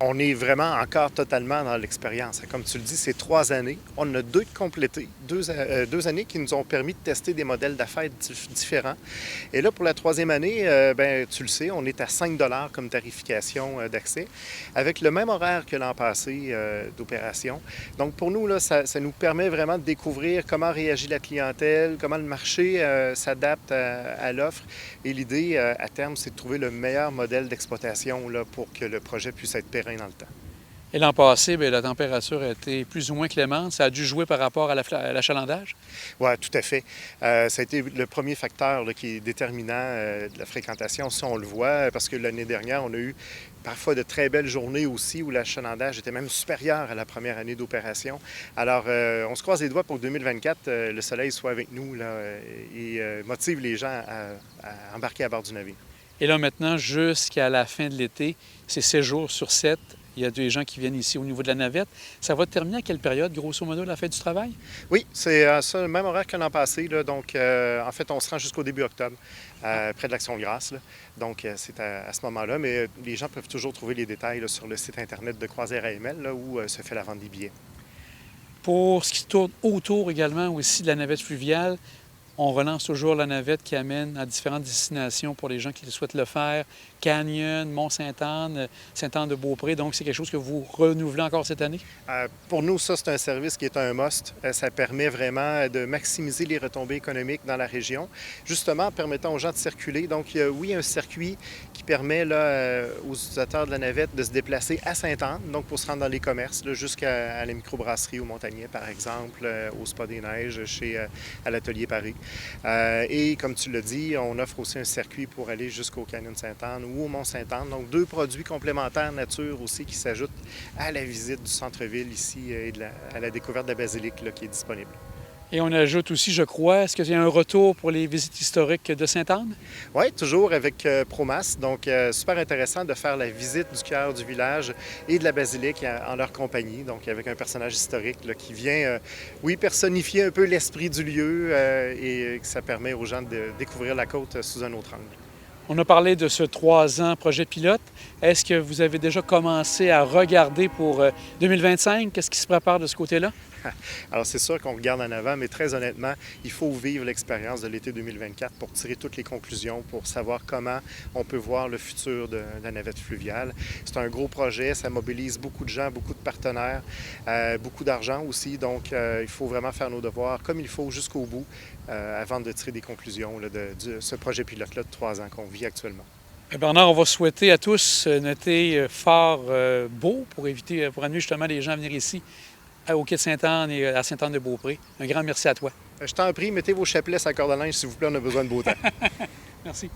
On est vraiment encore totalement dans l'expérience. Comme tu le dis, c'est 3 années. On en a deux de complétés, 2 années qui nous ont permis de tester des modèles d'affaires différents. Et là, pour la troisième année, ben, tu le sais, on est à 5 comme tarification d'accès, avec le même horaire que l'an passé d'opération. Donc pour nous, là, ça nous permet vraiment de découvrir comment réagit la clientèle, comment le marché s'adapte à l'offre. Et l'idée, à terme, c'est de trouver le meilleur modèle d'exploitation là, pour que le projet puisse être pérenne dans le temps. Et l'an passé, bien, la température a été plus ou moins clémente. Ça a dû jouer par rapport à l'achalandage? Oui, tout à fait. Ça a été le premier facteur là, qui est déterminant de la fréquentation. Ça, on le voit, parce que l'année dernière, on a eu parfois de très belles journées aussi où l'achalandage était même supérieur à la première année d'opération. Alors, on se croise les doigts pour que 2024, le soleil soit avec nous là, et motive les gens à embarquer à bord du navire. Et là, maintenant, jusqu'à la fin de l'été, c'est 7 jours sur 7. Il y a des gens qui viennent ici au niveau de la navette. Ça va terminer à quelle période, grosso modo, la fin du travail? Oui, c'est ça, le même horaire que l'an passé. Là, donc, en fait, on se rend jusqu'au début octobre, Ah. près de l'Action de grâce. Là. Donc, c'est à ce moment-là. Mais les gens peuvent toujours trouver les détails là, sur le site Internet de Croisière AML, là, où se fait la vente des billets. Pour ce qui tourne autour également aussi de la navette fluviale, on relance toujours la navette qui amène à différentes destinations pour les gens qui souhaitent le faire. Canyon, Mont-Sainte-Anne, Sainte-Anne-de-Beaupré. Donc, c'est quelque chose que vous renouvelez encore cette année? Pour nous, ça, c'est un service qui est un must. Ça permet vraiment de maximiser les retombées économiques dans la région, justement en permettant aux gens de circuler. Donc, il y a, oui, un circuit qui permet là, aux utilisateurs de la navette de se déplacer à Sainte-Anne, donc pour se rendre dans les commerces, jusqu'à la microbrasserie au Montagnier, par exemple, au Spa des Neiges, à l'Atelier Paris. Et comme tu l'as dit, on offre aussi un circuit pour aller jusqu'au Canyon de Sainte-Anne ou au Mont-Sainte-Anne. Donc, deux produits complémentaires nature aussi qui s'ajoutent à la visite du centre-ville ici et à la découverte de la basilique là, qui est disponible. Et on ajoute aussi, je crois, est-ce qu'il y a un retour pour les visites historiques de Sainte-Anne? Oui, toujours avec Promas. Donc, super intéressant de faire la visite du cœur du village et de la basilique en leur compagnie. Donc, avec un personnage historique là, qui vient, oui, personnifier un peu l'esprit du lieu et que ça permet aux gens de découvrir la côte sous un autre angle. On a parlé de ce 3 ans projet pilote. Est-ce que vous avez déjà commencé à regarder pour 2025? Qu'est-ce qui se prépare de ce côté-là? Alors, c'est sûr qu'on regarde en avant, mais très honnêtement, il faut vivre l'expérience de l'été 2024 pour tirer toutes les conclusions, pour savoir comment on peut voir le futur de la navette fluviale. C'est un gros projet, ça mobilise beaucoup de gens, beaucoup de partenaires, beaucoup d'argent aussi. Donc, il faut vraiment faire nos devoirs comme il faut jusqu'au bout avant de tirer des conclusions là, de ce projet pilote-là de 3 ans qu'on vit actuellement. Bernard, on va souhaiter à tous un été fort beau pour amener justement les gens à venir ici au quai de Sainte-Anne et à Sainte-Anne-de-Beaupré. Un grand merci à toi. Je t'en prie, mettez vos chapelets à corde à linge, s'il vous plaît, on a besoin de beau temps. Merci.